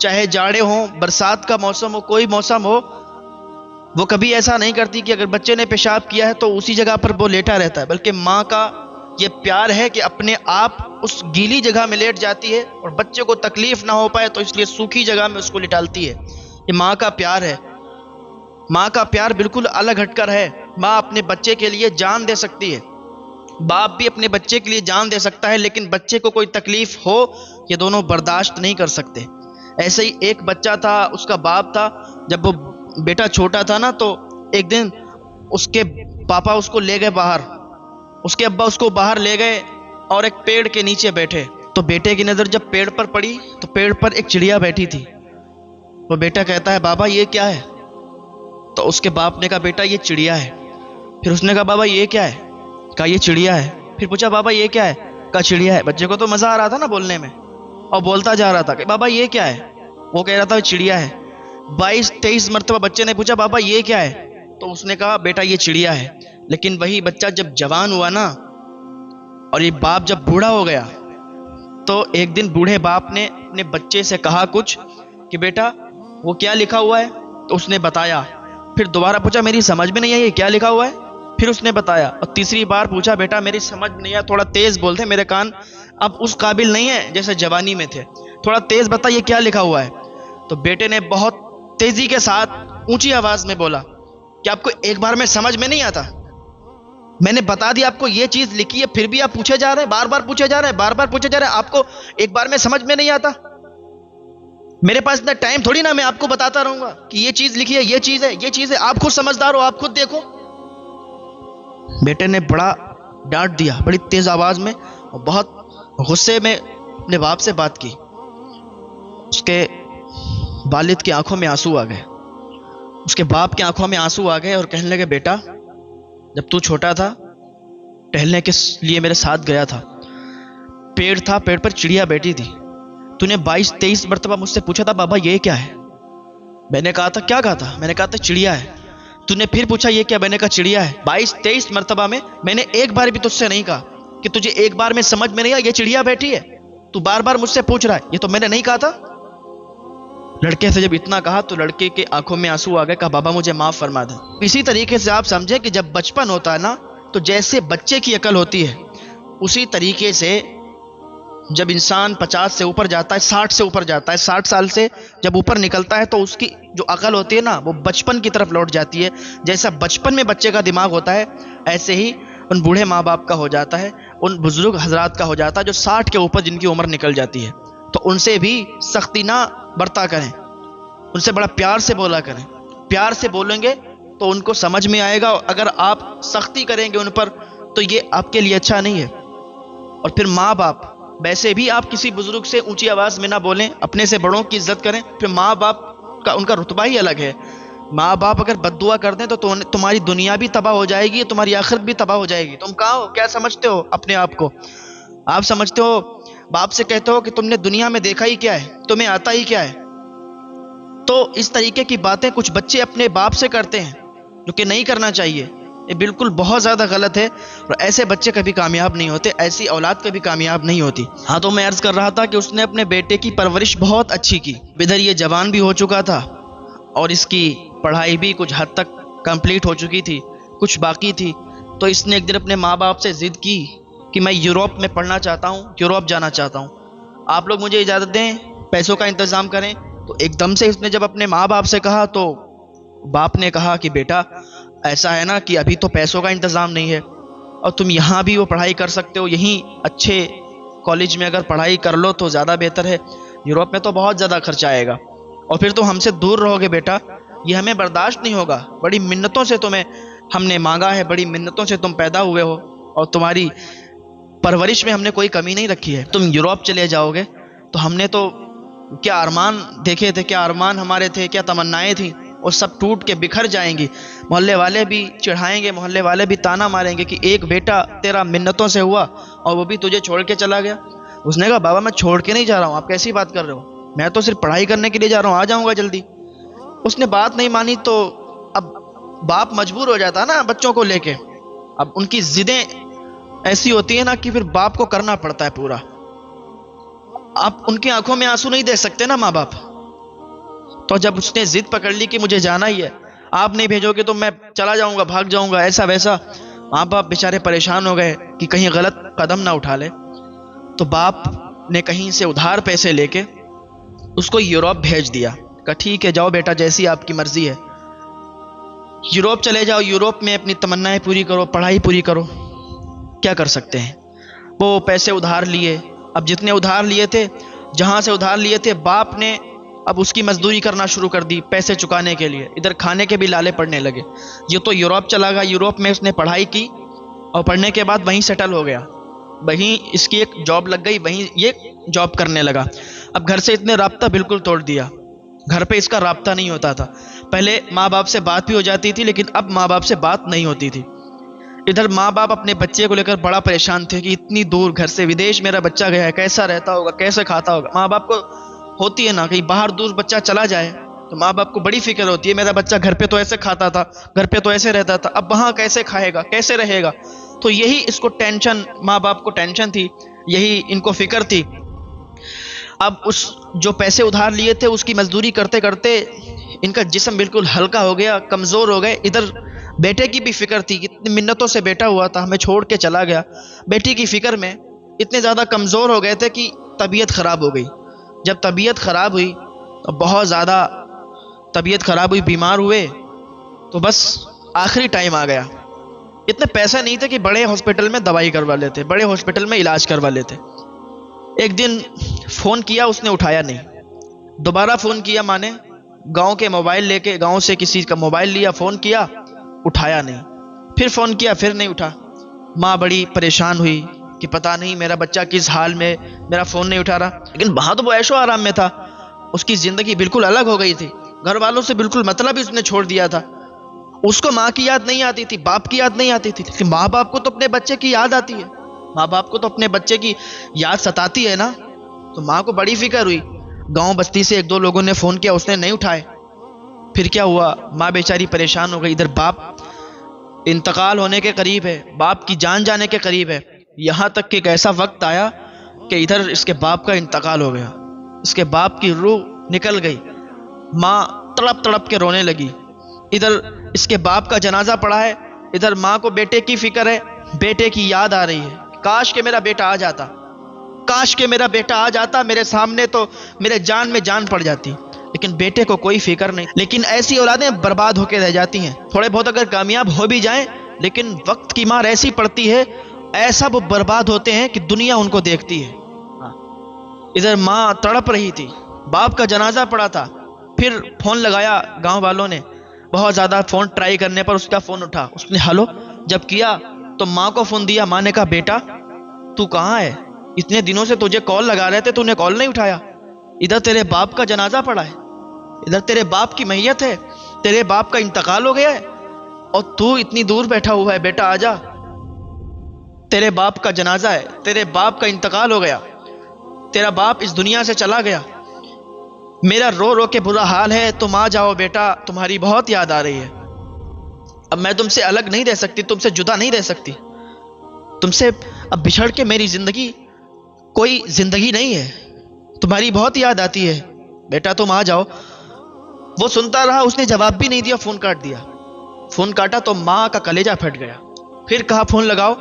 چاہے جاڑے ہوں، برسات کا موسم ہو، کوئی موسم ہو، وہ کبھی ایسا نہیں کرتی کہ اگر بچے نے پیشاب کیا ہے تو اسی جگہ پر وہ لیٹا رہتا ہے، بلکہ ماں کا یہ پیار ہے کہ اپنے آپ اس گیلی جگہ میں لیٹ جاتی ہے اور بچے کو تکلیف نہ ہو پائے تو اس لیے سوکھی جگہ میں اس کو لٹالتی ہے۔ یہ ماں کا پیار ہے۔ ماں کا پیار بالکل الگ ہٹ کر ہے۔ ماں اپنے بچے کے لیے جان دے سکتی ہے، باپ بھی اپنے بچے کے لیے جان دے سکتا ہے، لیکن بچے کو کوئی تکلیف ہو یہ دونوں برداشت نہیں کر سکتے۔ ایسے ہی ایک بچہ تھا، اس کا باپ تھا، جب وہ بیٹا چھوٹا تھا نا تو ایک دن اس کے پاپا اس کو لے گئے باہر، اس کے ابا اس کو باہر لے گئے اور ایک پیڑ کے نیچے بیٹھے، تو بیٹے کی نظر جب پیڑ پر پڑی تو پیڑ پر ایک چڑیا بیٹھی تھی۔ وہ بیٹا کہتا ہے بابا یہ کیا ہے؟ تو اس کے باپ نے کہا بیٹا یہ چڑیا ہے۔ پھر اس نے کہا بابا یہ کیا ہے؟ کہا یہ چڑیا ہے۔ پھر پوچھا بابا یہ کیا ہے؟ کہا چڑیا ہے۔ بچے کو تو مزہ آ رہا تھا نا بولنے میں، اور بولتا جا رہا تھا کہ بابا یہ کیا ہے؟ وہ کہہ رہا تھا چڑیا ہے۔ 22-23 مرتبہ بچے نے پوچھا بابا یہ کیا ہے؟ تو اس نے کہا بیٹا یہ چڑیا ہے۔ لیکن وہی بچہ جب جوان ہوا نا اور یہ باپ جب بوڑھا ہو گیا تو ایک دن بوڑھے باپ نے اپنے بچے سے کہا کچھ کہ بیٹا وہ کیا لکھا ہوا ہے؟ تو اس نے بتایا۔ پھر دوبارہ پوچھا میری سمجھ میں نہیں آئی یہ کیا لکھا ہوا ہے؟ پھر اس نے بتایا، اور تیسری بار پوچھا بیٹا میری سمجھ نہیں آیا، تھوڑا تیز بولتے، میرے کان اب اس قابل نہیں ہے جیسے جوانی میں تھے، تھوڑا تیز بتا یہ کیا لکھا ہوا ہے؟ تو بیٹے نے بہت تیزی کے ساتھ اونچی آواز میں بولا کہ آپ کو ایک بار میں سمجھ میں نہیں آتا؟ میں نے بتا دیا آپ کو یہ چیز لکھی ہے، پھر بھی آپ پوچھے جا رہے ہیں، بار بار پوچھے جا رہے ہیں، بار بار پوچھے جا رہے ہیں، آپ کو ایک بار میں سمجھ میں نہیں آتا؟ میرے پاس اتنا ٹائم تھوڑی نا میں آپ کو بتاتا رہوں گا کہ یہ چیز لکھی ہے، یہ چیز ہے، یہ چیز ہے، آپ خود سمجھدار ہو، آپ خود دیکھو۔ بیٹے نے بڑا ڈانٹ دیا بڑی تیز آواز میں اور بہت غصے میں اپنے باپ سے بات کی۔ اس کے والد کی آنکھوں میں آنسو آ گئے، اس کے باپ کی آنکھوں میں آنسو آ گئے اور کہنے لگے بیٹا جب تو چھوٹا تھا ٹہلنے کے لیے میرے ساتھ گیا تھا، پیڑ تھا، پیڑ پر چڑیا بیٹھی تھی، تو نے 22-23 مرتبہ مجھ سے پوچھا تھا بابا یہ کیا ہے؟ میں نے کہا تھا کیا کہا تھا؟ میں نے کہا تھا چڑیا ہے۔ تو نے پھر پوچھا یہ کیا؟ میں نے کہا چڑیا ہے۔ 22-23 مرتبہ میں نے ایک بار بھی تجھ سے نہیں کہا کہ تجھے ایک بار میں سمجھ میں نہیں آیا یہ چڑیا بیٹھی ہے، تو بار بار مجھ سے پوچھ رہا ہے، یہ تو میں نے نہیں کہا تھا؟ لڑکے سے جب اتنا کہا تو لڑکے کے آنکھوں میں آنسو آ گئے، کہا بابا مجھے معاف فرما دے۔ اسی طریقے سے آپ سمجھیں کہ جب بچپن ہوتا ہے نا تو جیسے بچے کی عقل ہوتی ہے اسی طریقے سے جب انسان 50 سے اوپر جاتا ہے، 60 سے اوپر جاتا ہے، 60 سال سے جب اوپر نکلتا ہے تو اس کی جو عقل ہوتی ہے نا وہ بچپن کی طرف لوٹ جاتی ہے۔ جیسا بچپن میں بچے کا دماغ ہوتا ہے ایسے ہی ان بوڑھے ماں باپ کا ہو جاتا ہے، ان بزرگ حضرات کا ہو جاتا ہے جو 60 کے اوپر جن کی عمر نکل جاتی ہے۔ تو ان سے بھی سختی نہ برتا کریں، ان سے بڑا پیار سے بولا کریں، پیار سے بولیں گے تو ان کو سمجھ میں آئے گا، اگر آپ سختی کریں گے ان پر تو یہ آپ کے لیے اچھا نہیں ہے۔ اور پھر ماں باپ، ویسے بھی آپ کسی بزرگ سے اونچی آواز میں نہ بولیں، اپنے سے بڑوں کی عزت کریں۔ پھر ماں باپ کا ان کا رتبہ ہی الگ ہے، ماں باپ اگر بد دعا کر دیں تو تمہاری دنیا بھی تباہ ہو جائے گی، تمہاری آخرت بھی تباہ ہو جائے گی۔ تم کہاں ہو؟ کیا سمجھتے ہو اپنے آپ کو؟ آپ سمجھتے ہو، باپ سے کہتے ہو کہ تم نے دنیا میں دیکھا ہی کیا ہے، تمہیں آتا ہی کیا ہے؟ تو اس طریقے کی باتیں کچھ بچے اپنے باپ سے کرتے ہیں جو کہ نہیں کرنا چاہیے، یہ بالکل بہت زیادہ غلط ہے، اور ایسے بچے کبھی کامیاب نہیں ہوتے، ایسی اولاد کبھی کامیاب نہیں ہوتی۔ ہاں تو میں عرض کر رہا تھا کہ اس نے اپنے بیٹے کی پرورش بہت اچھی کی، ادھر یہ جوان بھی ہو چکا تھا اور اس کی پڑھائی بھی کچھ حد تک کمپلیٹ ہو چکی تھی، کچھ باقی تھی، تو اس نے ایک دن اپنے ماں باپ سے ضد کی کہ میں یوروپ میں پڑھنا چاہتا ہوں، یوروپ جانا چاہتا ہوں، آپ لوگ مجھے اجازت دیں، پیسوں کا انتظام کریں۔ تو ایک دم سے اس نے جب اپنے ماں باپ سے کہا تو باپ نے کہا کہ بیٹا ایسا ہے نا کہ ابھی تو پیسوں کا انتظام نہیں ہے، اور تم یہاں بھی وہ پڑھائی کر سکتے ہو، یہیں اچھے کالج میں اگر پڑھائی کر لو تو زیادہ بہتر ہے، یوروپ میں تو بہت زیادہ خرچہ آئے گا، اور پھر تم ہم سے دور رہو گے بیٹا، یہ ہمیں برداشت نہیں ہوگا، بڑی منتوں سے تمہیں ہم نے مانگا ہے، بڑی منتوں سے تم پیدا ہوئے ہو، اور تمہاری پرورش میں ہم نے کوئی کمی نہیں رکھی ہے، تم یوروپ چلے جاؤ گے تو ہم نے تو کیا ارمان دیکھے تھے، کیا ارمان ہمارے تھے، کیا تمنائیں تھیں، وہ سب ٹوٹ کے بکھر جائیں گی، محلے والے بھی چڑھائیں گے، محلے والے بھی تانا ماریں گے کہ ایک بیٹا تیرا منتوں سے ہوا اور وہ بھی تجھے چھوڑ کے چلا گیا۔ اس نے کہا بابا میں چھوڑ کے نہیں جا رہا ہوں، آپ کیسی بات کر رہے ہو، میں تو صرف پڑھائی کرنے کے لیے جا رہا ہوں، آ جاؤں گا جلدی۔ اس نے بات نہیں مانی تو اب باپ مجبور ہو جاتا ہے نا بچوں کو لے کے، اب ان کی ضدیں ایسی ہوتی ہیں نا کہ پھر باپ کو کرنا پڑتا ہے پورا، آپ ان کی آنکھوں میں آنسو نہیں دیکھ سکتے نا ماں باپ، تو جب اس نے ضد پکڑ لی کہ مجھے جانا ہی ہے، آپ نہیں بھیجو گے تو میں چلا جاؤں گا، بھاگ جاؤں گا، ایسا ویسا، ماں باپ بیچارے پریشان ہو گئے کہ کہیں غلط قدم نہ اٹھا لے. تو باپ نے کہیں سے ادھار پیسے لے کے اس کو یوروپ بھیج دیا. کہا ٹھیک ہے جاؤ بیٹا، جیسی آپ کی مرضی ہے، یوروپ چلے جاؤ، یوروپ میں اپنی تمنائیں پوری کرو، پڑھائی پوری کرو. کیا کر سکتے ہیں، وہ پیسے ادھار لیے. اب جتنے ادھار لیے تھے، جہاں سے ادھار لیے تھے، باپ نے اب اس کی مزدوری کرنا شروع کر دی پیسے چکانے کے لیے. ادھر کھانے کے بھی لالے پڑنے لگے. یہ تو یوروپ چلا گیا، یوروپ میں اس نے پڑھائی کی اور پڑھنے کے بعد وہیں سیٹل ہو گیا، وہیں اس کی ایک جاب لگ گئی، وہیں یہ جاب کرنے لگا. اب گھر سے اتنے رابطہ بالکل توڑ دیا، گھر پہ اس کا رابطہ نہیں ہوتا تھا. پہلے ماں باپ سے بات بھی ہو جاتی تھی، لیکن اب ماں باپ سے بات نہیں ہوتی تھی. ادھر ماں باپ اپنے بچے کو لے کر بڑا پریشان تھے کہ اتنی دور گھر سے، ودیش میرا بچہ گیا ہے، کیسا رہتا ہوگا، کیسے کھاتا ہوگا. ماں باپ کو ہوتی ہے نا، کہیں باہر دور بچہ چلا جائے تو ماں باپ کو بڑی فکر ہوتی ہے، میرا بچہ گھر پہ تو ایسے کھاتا تھا، گھر پہ تو ایسے رہتا تھا، اب وہاں کیسے کھائے گا، کیسے رہے گا. تو یہی اس کو ٹینشن، ماں باپ کو ٹینشن تھی، یہی ان کو فکر تھی. اب اس جو پیسے ادھار لیے تھے اس کی مزدوری کرتے کرتے ان کا جسم بالکل ہلکا ہو گیا، کمزور ہو گئے. ادھر بیٹے کی بھی فکر تھی، اتنی منتوں سے بیٹا ہوا تھا، ہمیں چھوڑ کے چلا گیا. بیٹی کی فکر میں اتنے زیادہ کمزور ہو گئے تھے کہ طبیعت خراب ہو گئی. جب طبیعت خراب ہوئی، بہت زیادہ طبیعت خراب ہوئی، بیمار ہوئے، تو بس آخری ٹائم آ گیا. اتنے پیسے نہیں تھے کہ بڑے ہاسپٹل میں دوائی کروا لیتے، بڑے ہاسپٹل میں علاج کروا لیتے. ایک دن فون کیا، اس نے اٹھایا نہیں. دوبارہ فون کیا ماں نے، گاؤں کے موبائل لے کے، گاؤں سے کسی کا موبائل لیا، فون کیا، اٹھایا نہیں. پھر فون کیا، پھر نہیں اٹھا. ماں بڑی پریشان ہوئی کہ پتہ نہیں میرا بچہ کس حال میں، میرا فون نہیں اٹھا رہا. لیکن وہاں تو وہ عیش و آرام میں تھا، اس کی زندگی بالکل الگ ہو گئی تھی، گھر والوں سے بالکل مطلب ہی اس نے چھوڑ دیا تھا. اس کو ماں کی یاد نہیں آتی تھی، باپ کی یاد نہیں آتی تھی، لیکن ماں باپ کو تو اپنے بچے کی یاد آتی ہے، ماں باپ کو تو اپنے بچے کی یاد ستاتی ہے نا. تو ماں کو بڑی فکر ہوئی. گاؤں بستی سے ایک دو لوگوں نے فون کیا، اس نے نہیں اٹھائے. پھر کیا ہوا، ماں بیچاری پریشان ہو گئی. ادھر باپ انتقال ہونے کے قریب ہے، باپ کی جان جانے کے قریب ہے. یہاں تک کہ ایک ایسا وقت آیا کہ ادھر اس کے باپ کا انتقال ہو گیا، اس کے باپ کی روح نکل گئی. ماں تڑپ تڑپ کے رونے لگی. ادھر اس کے باپ کا جنازہ پڑا ہے، ادھر ماں کو بیٹے کی فکر ہے، بیٹے کی یاد آ رہی ہے. کاش کہ میرا بیٹا آ جاتا، کاش کہ میرا بیٹا آ جاتا میرے سامنے، تو میرے جان میں جان پڑ جاتی. لیکن بیٹے کو کوئی فکر نہیں. لیکن ایسی اولادیں برباد ہو کے رہ جاتی ہیں. تھوڑے بہت اگر کامیاب ہو بھی جائیں، لیکن وقت کی مار ایسی پڑتی ہے، ایسا وہ برباد ہوتے ہیں کہ دنیا ان کو دیکھتی ہے. ادھر ماں تڑپ رہی تھی، باپ کا جنازہ پڑا تھا. پھر فون لگایا گاؤں والوں نے، بہت زیادہ فون ٹرائی کرنے پر اس کا فون اٹھا. اس نے ہلو جب کیا تو ماں کو فون دیا. ماں نے کہا بیٹا تو کہاں ہے، اتنے دنوں سے تجھے کال لگا رہے تھے، تو نے کال نہیں اٹھایا. ادھر تیرے باپ کا جنازہ پڑا ہے، ادھر تیرے باپ کی میت ہے، تیرے باپ کا انتقال ہو گیا ہے، اور تو اتنی دور بیٹھا ہوا ہے. بیٹا آجا، تیرے باپ کا جنازہ ہے، تیرے باپ کا انتقال ہو گیا، تیرا باپ اس دنیا سے چلا گیا. میرا رو رو کے برا حال ہے، تم آ جاؤ بیٹا، تمہاری بہت یاد آ رہی ہے. اب میں تم سے الگ نہیں رہ سکتی، تم سے جدا نہیں رہ سکتی، تم سے اب بچھڑ کے میری زندگی کوئی زندگی نہیں ہے، تمہاری بہت یاد آتی ہے، بیٹا تم آ جاؤ. وہ سنتا رہا، اس نے جواب بھی نہیں دیا، فون کاٹ دیا. فون کاٹا تو ماں کا کلیجہ پھٹ گیا. پھر کہا فون لگاؤ،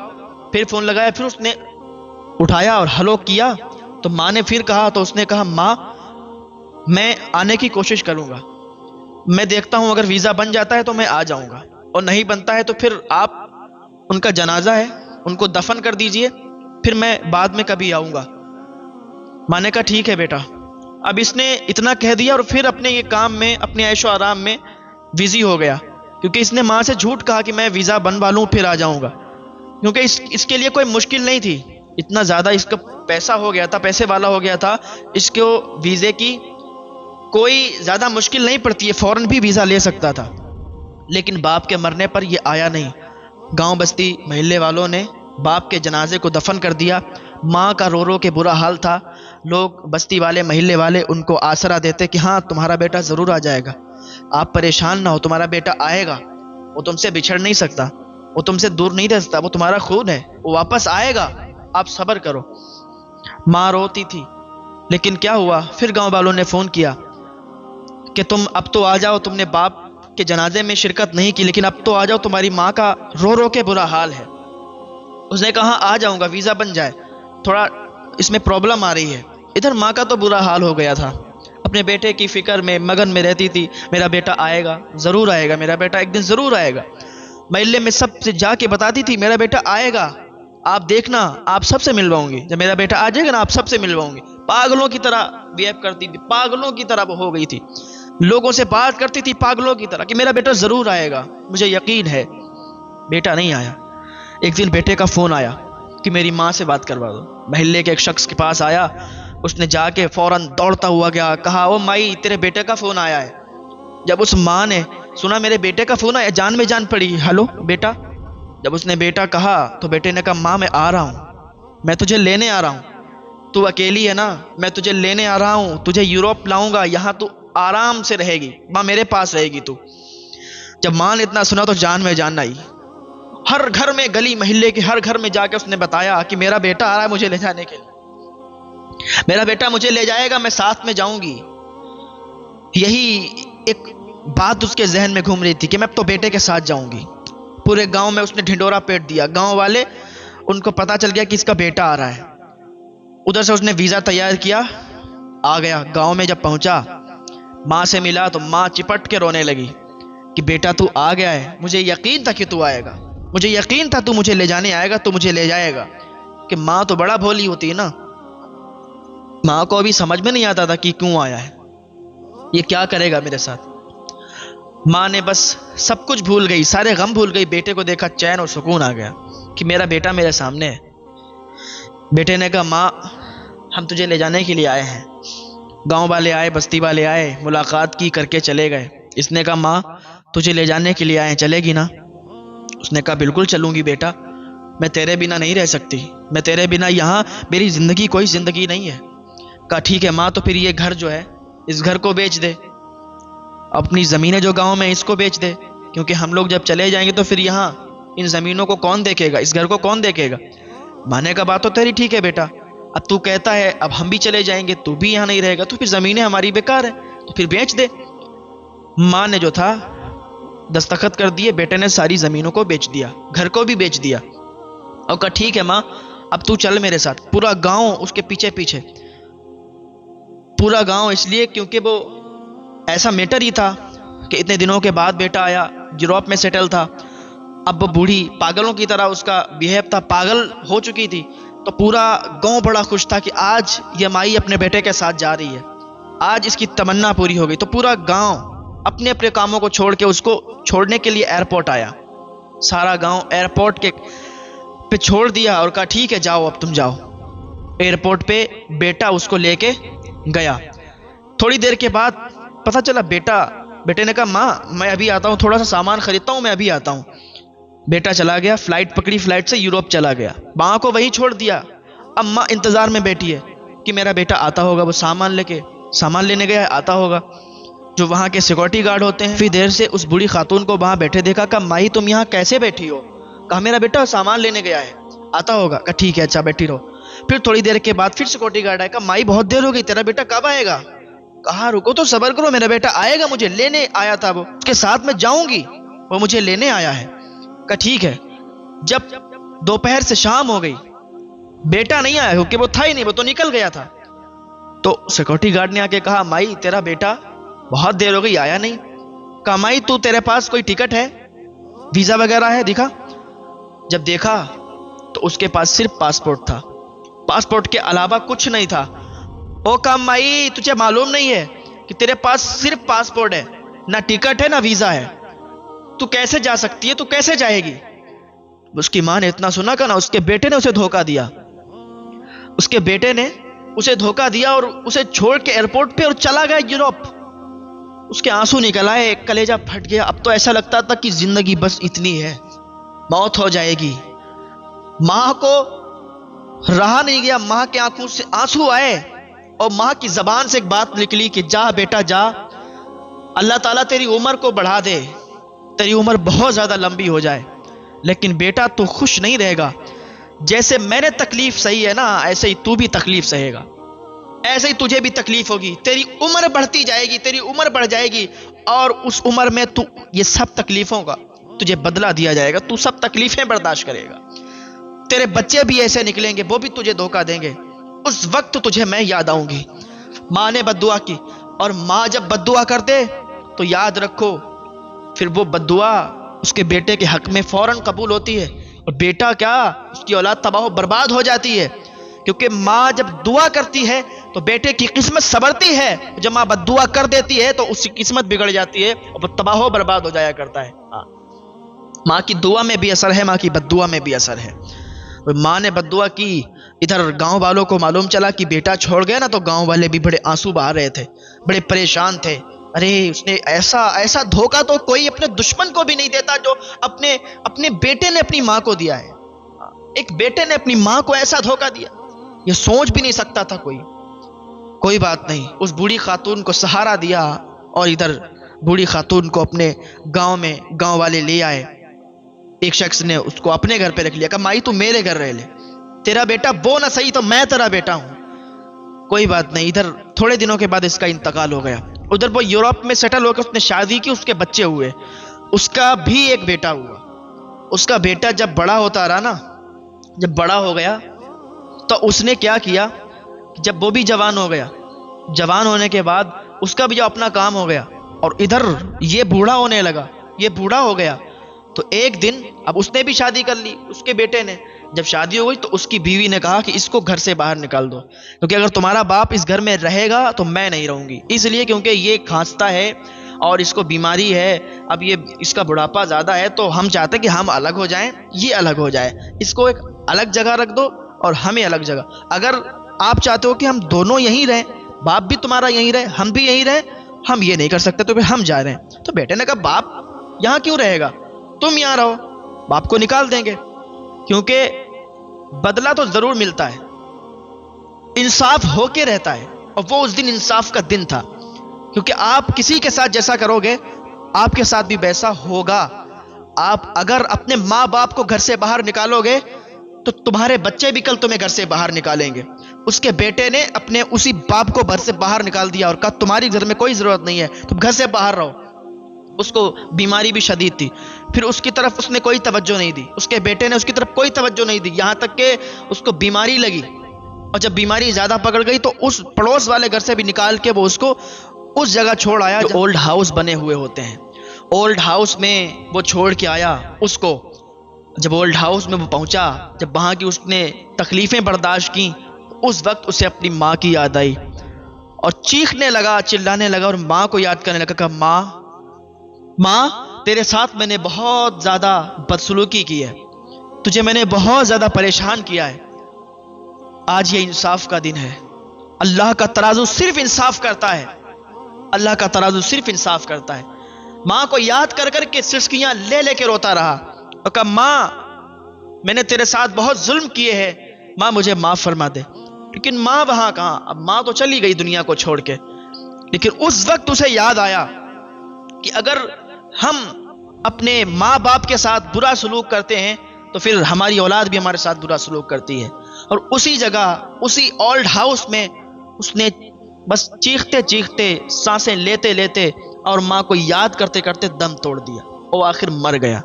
پھر فون لگایا، پھر اس نے اٹھایا اور ہلو کیا. تو ماں نے پھر کہا، تو اس نے کہا ماں میں آنے کی کوشش کروں گا، میں دیکھتا ہوں اگر ویزا بن جاتا ہے تو میں آ جاؤں گا، اور نہیں بنتا ہے تو پھر آپ ان کا جنازہ ہے ان کو دفن کر دیجئے، پھر میں بعد میں کبھی آؤں گا. ماں نے کہا ٹھیک ہے بیٹا. اب اس نے اتنا کہہ دیا اور پھر اپنے یہ کام میں، اپنے عیش و آرام میں بزی ہو گیا. کیونکہ اس نے ماں سے جھوٹ کہا کہ میں ویزا بنوا لوں پھر آ جاؤں گا، کیونکہ اس کے لیے کوئی مشکل نہیں تھی. اتنا زیادہ اس کا پیسہ ہو گیا تھا، پیسے والا ہو گیا تھا، اس کو ویزے کی کوئی زیادہ مشکل نہیں پڑتی ہے، فوراً بھی ویزا لے سکتا تھا. لیکن باپ کے مرنے پر یہ آیا نہیں. گاؤں بستی محلے والوں نے باپ کے جنازے کو دفن کر دیا. ماں کا رو رو کے برا حال تھا. لوگ بستی والے، محلے والے ان کو آسرا دیتے کہ ہاں تمہارا بیٹا ضرور آ جائے گا، آپ پریشان نہ ہو، تمہارا بیٹا آئے گا، وہ تم سے بچھڑ نہیں سکتا، وہ تم سے دور نہیں رہ سکتا، وہ تمہارا خون ہے، وہ واپس آئے گا، آپ صبر کرو. ماں روتی تھی. لیکن کیا ہوا، پھر گاؤں والوں نے فون کیا کہ تم اب تو آ جاؤ, تم نے باپ کے جنازے میں شرکت نہیں کی, لیکن اب تو آ جاؤ, تمہاری ماں کا رو رو کے برا حال ہے. اس نے کہا آ جاؤں گا, ویزا بن جائے, تھوڑا اس میں پرابلم آ رہی ہے. ادھر ماں کا تو برا حال ہو گیا تھا, اپنے بیٹے کی فکر میں مگن میں رہتی تھی. میرا بیٹا آئے گا, ضرور آئے گا, میرا بیٹا ایک دن ضرور آئے گا. محلے میں سب سے جا کے بتاتی تھی میرا بیٹا آئے گا, آپ دیکھنا, آپ سب سے ملواؤں گی, جب میرا بیٹا آ جائے گا نا آپ سب سے ملواؤں گی. پاگلوں کی طرح بیہیو کرتی تھی, پاگلوں کی طرح وہ ہو گئی تھی, لوگوں سے بات کرتی تھی پاگلوں کی طرح کہ میرا بیٹا ضرور آئے گا, مجھے یقین ہے. بیٹا نہیں آیا. ایک دن بیٹے کا فون آیا کہ میری ماں سے بات کروا دو. محلے کے ایک شخص کے پاس آیا, اس نے جا کے فوراً دوڑتا ہوا گیا, کہا او مائی تیرے بیٹے کا فون آیا ہے. جب اس ماں نے سنا میرے بیٹے کا فون آیا, جان میں جان پڑی, ہلو بیٹا. جب اس نے بیٹا کہا تو بیٹے نے کہا ماں میں آ رہا ہوں, میں تجھے لینے آ رہا ہوں, تو اکیلی ہے نا, میں تجھے لینے آ رہا ہوں, تجھے یوروپ لاؤں گا, یہاں تو آرام سے رہے گی, ماں میرے پاس رہے گی تو. جب ماں نے اتنا سنا تو جان میں جان آئی. ہر گھر میں, گلی محلے کے ہر گھر میں جا کے اس نے بتایا کہ میرا بیٹا آ رہا ہے مجھے لے جانے کے لیے, میرا بیٹا مجھے لے جائے گا, میں ساتھ میں جاؤں گی. یہی ایک بات اس کے ذہن میں گھوم رہی تھی کہ میں اب تو بیٹے کے ساتھ جاؤں گی. پورے گاؤں میں اس نے ڈھنڈورا پیٹ دیا, گاؤں والے ان کو پتا چل گیا کہ اس کا بیٹا آ رہا ہے. ادھر سے اس نے ویزا تیار کیا, آ گیا. گاؤں میں جب پہنچا, ماں سے ملا تو ماں چپٹ کے رونے لگی کہ بیٹا تو آ گیا ہے, مجھے یقین تھا کہ تو آئے گا, مجھے یقین تھا تو مجھے لے جانے آئے گا, تو مجھے لے جائے گا. کہ ماں تو بڑا بھولی ہوتی ہے نا, ماں کو ابھی سمجھ میں نہیں آتا تھا کہ کیوں آیا ہے, یہ کیا کرے گا میرے ساتھ. ماں نے بس سب کچھ بھول گئی, سارے غم بھول گئی. بیٹے کو دیکھا چین اور سکون آ گیا کہ میرا بیٹا میرے سامنے ہے. بیٹے نے کہا ماں ہم تجھے لے جانے کے لیے آئے ہیں. گاؤں والے آئے, بستی والے آئے, ملاقات کی, کر کے چلے گئے. اس نے کہا ماں تجھے لے جانے کے لیے آئے ہیں, چلے گی نا؟ اس نے کہا بالکل چلوں گی بیٹا, میں تیرے بنا نہیں رہ سکتی, میں تیرے بنا یہاں میری زندگی کوئی زندگی نہیں ہے. کہا ٹھیک ہے ماں, تو پھر یہ گھر جو ہے اس گھر کو بیچ دے, اپنی زمینیں جو گاؤں میں اس کو بیچ دے, کیونکہ ہم لوگ جب چلے جائیں گے تو پھر یہاں ان زمینوں کو کون دیکھے گا, اس گھر کو کون دیکھے گا. ماں نے کہا بات تو تیری ٹھیک ہے بیٹا, اب تو کہتا ہے اب ہم بھی چلے جائیں گے, تو بھی یہاں نہیں رہے گا, تو پھر زمینیں ہماری بیکار ہے, تو پھر بیچ دے. ماں نے جو تھا دستخط کر دیے, بیٹے نے ساری زمینوں کو بیچ دیا, گھر کو بھی بیچ دیا, اور کہا ٹھیک ہے ماں اب تو چل میرے ساتھ. پورا گاؤں اس کے پیچھے پیچھے, پورا گاؤں اس لیے کیونکہ وہ ایسا میٹر ہی تھا کہ اتنے دنوں کے بعد بیٹا آیا, یوروپ میں سیٹل تھا. اب وہ بوڑھی پاگلوں کی طرح اس کا بیہیو تھا, پاگل ہو چکی تھی, تو پورا گاؤں بڑا خوش تھا کہ آج یہ مائی اپنے بیٹے کے ساتھ جا رہی ہے, آج اس کی تمنا پوری ہو گئی. تو پورا گاؤں اپنے اپنے کاموں کو چھوڑ کے اس کو چھوڑنے کے لیے ایئرپورٹ آیا. سارا گاؤں ایئرپورٹ کے پہ چھوڑ دیا اور کہا ٹھیک ہے جاؤ, اب تم جاؤ. ایئرپورٹ پہ بیٹا اس کو لے کے گیا. تھوڑی دیر کے بعد پتہ چلا بیٹے نے کہا ماں میں ابھی آتا ہوں, تھوڑا سا سامان خریدتا ہوں, میں ابھی آتا ہوں. بیٹا چلا گیا, فلائٹ پکڑی, فلائٹ سے یوروپ چلا گیا, ماں کو وہیں چھوڑ دیا. اب ماں انتظار میں بیٹھی ہے کہ میرا بیٹا آتا ہوگا, وہ سامان لینے گیا ہے, آتا ہوگا. جو وہاں کے سیکورٹی گارڈ ہوتے ہیں, پھر دیر سے اس بوڑھی خاتون کو وہاں بیٹھے دیکھا. کہا مائی تم یہاں کیسے بیٹھی ہو؟ کہا میرا بیٹا سامان لینے گیا ہے, آتا ہوگا. کہا ٹھیک ہے اچھا بیٹھی رہو. پھر تھوڑی دیر کے بعد پھر سیکورٹی گارڈ آئے. کہا مائی بہت دیر ہو گئی, تیرا بیٹا کب آئے گا؟ کہا رکو تو صبر کرو, میرا بیٹا آئے گا, مجھے لینے آیا تھا, وہ اس کے ساتھ میں جاؤں گی, وہ مجھے لینے آیا ہے. کہا ٹھیک ہے. جب دوپہر سے شام ہو گئی, بیٹا نہیں آیا کیونکہ وہ تھا ہی نہیں, وہ تو نکل گیا تھا. تو سیکورٹی گارڈ نے آ کے کہا مائی تیرا بیٹا بہت دیر ہو گئی آیا نہیں. کہا مائی تو تیرے پاس کوئی ٹکٹ ہے, ویزا وغیرہ ہے, دکھا. جب دیکھا تو اس کے پاس صرف پاسپورٹ تھا, پاسپورٹ کے علاوہ کچھ نہیں تھا. او کہا مائی تجھے معلوم نہیں ہے کہ تیرے پاس صرف پاسپورٹ ہے, نہ ٹکٹ ہے نہ ویزا ہے, تو کیسے جا سکتی ہے, تو کیسے جائے گی؟ اس کی ماں نے اتنا سنا کہ نا اس کے بیٹے نے اسے دھوکہ دیا, اس کے بیٹے نے اسے دھوکہ دیا اور اسے چھوڑ کے ایئرپورٹ پہ اور چلا گیا یوروپ. اس کے آنسو نکل آئے, کلیجہ پھٹ گیا. اب تو ایسا لگتا تھا کہ زندگی بس اتنی ہے, موت ہو جائے گی. ماں کو رہا نہیں گیا, ماں کے آنکھوں سے آنسو آئے اور ماں کی زبان سے ایک بات نکلی کہ جا بیٹا جا, اللہ تعالیٰ تیری عمر کو بڑھا دے, تیری عمر بہت زیادہ لمبی ہو جائے, لیکن بیٹا تو خوش نہیں رہے گا. جیسے میں نے تکلیف سہی ہے نا, ایسے ہی تو بھی تکلیف سہے گا. ایسے ہی تجھے بھی تکلیف ہوگی، تیری عمر بڑھتی جائے گی، تیری عمر بڑھ جائے گی، اور اس عمر میں تو یہ سب تکلیفوں کا تجھے بدلہ دیا جائے گا، تو سب تکلیفیں برداشت کرے گا، تیرے بچے بھی ایسے نکلیں گے، وہ بھی تجھے دھوکہ دیں گے، اس وقت تجھے میں یاد آؤں گی۔ ماں نے بد دعا کی، اور ماں جب بد دعا کر دے تو یاد رکھو پھر وہ بد دعا اس کے بیٹے کے حق میں فوراً قبول ہوتی ہے، اور بیٹا کیا، اس کی اولاد تباہ و برباد ہو جاتی ہے، کیونکہ ماں جب دعا کرتی ہے تو بیٹے کی قسمت سنورتی ہے، جب ماں بد دعا کر دیتی ہے تو اس کی قسمت بگڑ جاتی ہے اور وہ تباہ و برباد ہو جایا کرتا ہے۔ ماں کی دعا میں بھی اثر ہے، ماں کی بد دعا میں بھی اثر ہے۔ ماں نے بد دعا کی، ادھر گاؤں والوں کو معلوم چلا کہ بیٹا چھوڑ گیا نا، تو گاؤں والے بھی بڑے آنسو بہا رہے تھے، بڑے پریشان تھے، ارے اس نے ایسا دھوکہ تو کوئی اپنے دشمن کو بھی نہیں دیتا جو اپنے بیٹے نے اپنی ماں کو دیا ہے۔ ایک بیٹے نے اپنی ماں کو ایسا دھوکہ دیا، یہ سوچ بھی نہیں سکتا تھا کوئی بات نہیں، اس بوڑھی خاتون کو سہارا دیا، اور ادھر بوڑھی خاتون کو اپنے گاؤں میں گاؤں والے لے آئے، ایک شخص نے اس کو اپنے گھر پہ رکھ لیا، کہا مائی تو میرے گھر رہ لے، تیرا بیٹا وہ نہ صحیح تو میں تیرا بیٹا ہوں، کوئی بات نہیں۔ ادھر تھوڑے دنوں کے بعد اس کا انتقال ہو گیا، ادھر وہ یورپ میں سیٹل ہو کر اس نے شادی کی، اس کے بچے ہوئے، اس کا بھی ایک بیٹا ہوا۔ اس کا بیٹا جب بڑا ہوتا رہا نا، جب بڑا ہو گیا تو اس نے کیا کیا، جب وہ بھی جوان ہو گیا، جوان ہونے کے بعد اس کا بھی جو اپنا کام ہو گیا، اور ادھر یہ بوڑھا ہونے لگا، یہ بوڑھا ہو گیا، تو ایک دن اب اس نے بھی شادی کر لی، اس کے بیٹے نے جب شادی ہو گئی تو اس کی بیوی نے کہا کہ اس کو گھر سے باہر نکال دو، کیونکہ اگر تمہارا باپ اس گھر میں رہے گا تو میں نہیں رہوں گی، اس لیے کیونکہ یہ کھانستا ہے اور اس کو بیماری ہے، اب یہ اس کا بڑھاپا زیادہ ہے، تو ہم چاہتے ہیں کہ ہم الگ ہو جائیں، یہ الگ ہو جائے، اس کو ایک الگ جگہ رکھ دو اور ہمیں الگ جگہ۔ اگر آپ چاہتے ہو کہ ہم دونوں یہیں رہیں، باپ بھی تمہارا یہیں رہے، ہم بھی یہیں رہیں، ہم یہ نہیں کر سکتے تو پھر ہم جا رہے ہیں۔ تو بیٹے نے کہا باپ یہاں کیوں رہے گا، تم یہاں رہو، باپ کو نکال دیں گے، کیونکہ بدلہ تو ضرور ملتا ہے، انصاف ہو کے رہتا ہے، اور وہ اس دن انصاف کا دن تھا، کیونکہ آپ کسی کے ساتھ جیسا کرو گے آپ کے ساتھ بھی ویسا ہوگا۔ آپ اگر اپنے ماں باپ کو گھر سے باہر نکالو گے تو تمہارے بچے بھی کل تمہیں گھر سے باہر نکالیں گے۔ اس کے بیٹے نے اپنے اسی باپ کو گھر سے باہر نکال دیا اور کہا تمہاری گھر میں کوئی ضرورت نہیں ہے، تم گھر سے باہر رہو۔ اس کو بیماری بھی شدید تھی، پھر اس کی طرف اس نے کوئی توجہ نہیں دی، اس کے بیٹے نے اس کی طرف کوئی توجہ نہیں دی، یہاں تک کہ اس کو بیماری لگی، اور جب بیماری زیادہ پکڑ گئی تو اس پڑوس والے گھر سے بھی نکال کے وہ اس کو اس جگہ چھوڑ آیا جو اولڈ ہاؤس بنے ہوئے ہوتے ہیں، اولڈ ہاؤس میں وہ چھوڑ کے آیا اس کو۔ جب اولڈ ہاؤس میں وہ پہنچا، جب وہاں کی اس نے تکلیفیں برداشت کی، اس وقت اسے اپنی ماں کی یاد آئی، اور چیخنے لگا، چلانے لگا، اور ماں کو یاد کرنے لگا کہ ماں تیرے ساتھ میں نے بہت زیادہ بدسلوکی کی ہے، تجھے میں نے بہت زیادہ پریشان کیا ہے، آج یہ انصاف کا دن ہے، اللہ کا ترازو صرف انصاف کرتا ہے، اللہ کا ترازو صرف انصاف کرتا ہے۔ ماں کو یاد کر کر کے سسکیاں لے لے کے روتا رہا، اور کہا ماں میں نے تیرے ساتھ بہت ظلم کیے ہیں، ماں مجھے معاف فرما دے۔ لیکن ماں وہاں کہاں، اب ماں تو چلی گئی دنیا کو چھوڑ کے، لیکن اس وقت اسے یاد آیا کہ اگر ہم اپنے ماں باپ کے ساتھ برا سلوک کرتے ہیں تو پھر ہماری اولاد بھی ہمارے ساتھ برا سلوک کرتی ہے۔ اور اسی جگہ اسی اولڈ ہاؤس میں اس نے بس چیختے چیختے سانسیں لیتے لیتے اور ماں کو یاد کرتے کرتے دم توڑ دیا، وہ آخر مر گیا۔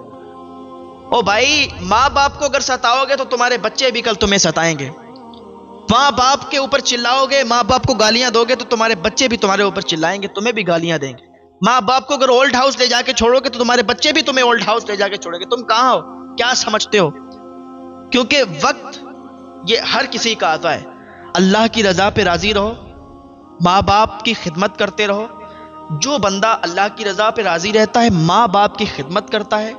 او بھائی، ماں باپ کو اگر ستاؤ گے تو تمہارے بچے بھی کل تمہیں ستائیں گے، ماں باپ کے اوپر چلاؤ گے، ماں باپ کو گالیاں دو گے تو تمہارے بچے بھی تمہارے اوپر چلائیں گے، تمہیں بھی گالیاں دیں گے۔ ماں باپ کو اگر اولڈ ہاؤس لے جا کے چھوڑو گے تو تمہارے بچے بھی تمہیں اولڈ ہاؤس لے جا کے چھوڑیں گے۔ تم کہاں ہو، کیا سمجھتے ہو؟ کیونکہ وقت یہ ہر کسی کا آتا ہے۔ اللہ کی رضا پہ راضی رہو، ماں باپ کی خدمت کرتے رہو۔ جو بندہ اللہ کی رضا پہ راضی رہتا ہے، ماں باپ کی خدمت کرتا ہے،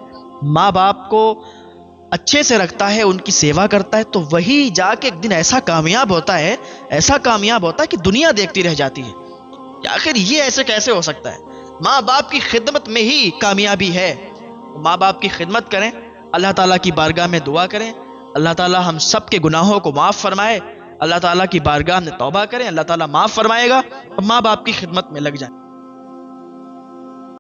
ماں باپ کو اچھے سے رکھتا ہے، ان کی سیوا کرتا ہے، تو وہی جا کے ایک دن ایسا کامیاب ہوتا ہے، ایسا کامیاب ہوتا ہے کہ دنیا دیکھتی رہ جاتی ہے کہ آخر یہ ایسے کیسے ہو سکتا ہے۔ ماں باپ کی خدمت میں ہی کامیابی ہے۔ ماں باپ کی خدمت کریں، اللہ تعالیٰ کی بارگاہ میں دعا کریں، اللہ تعالیٰ ہم سب کے گناہوں کو معاف فرمائے، اللہ تعالیٰ کی بارگاہ میں توبہ کریں، اللہ تعالیٰ معاف فرمائے گا، اور ماں باپ کی خدمت میں لگ جائیں۔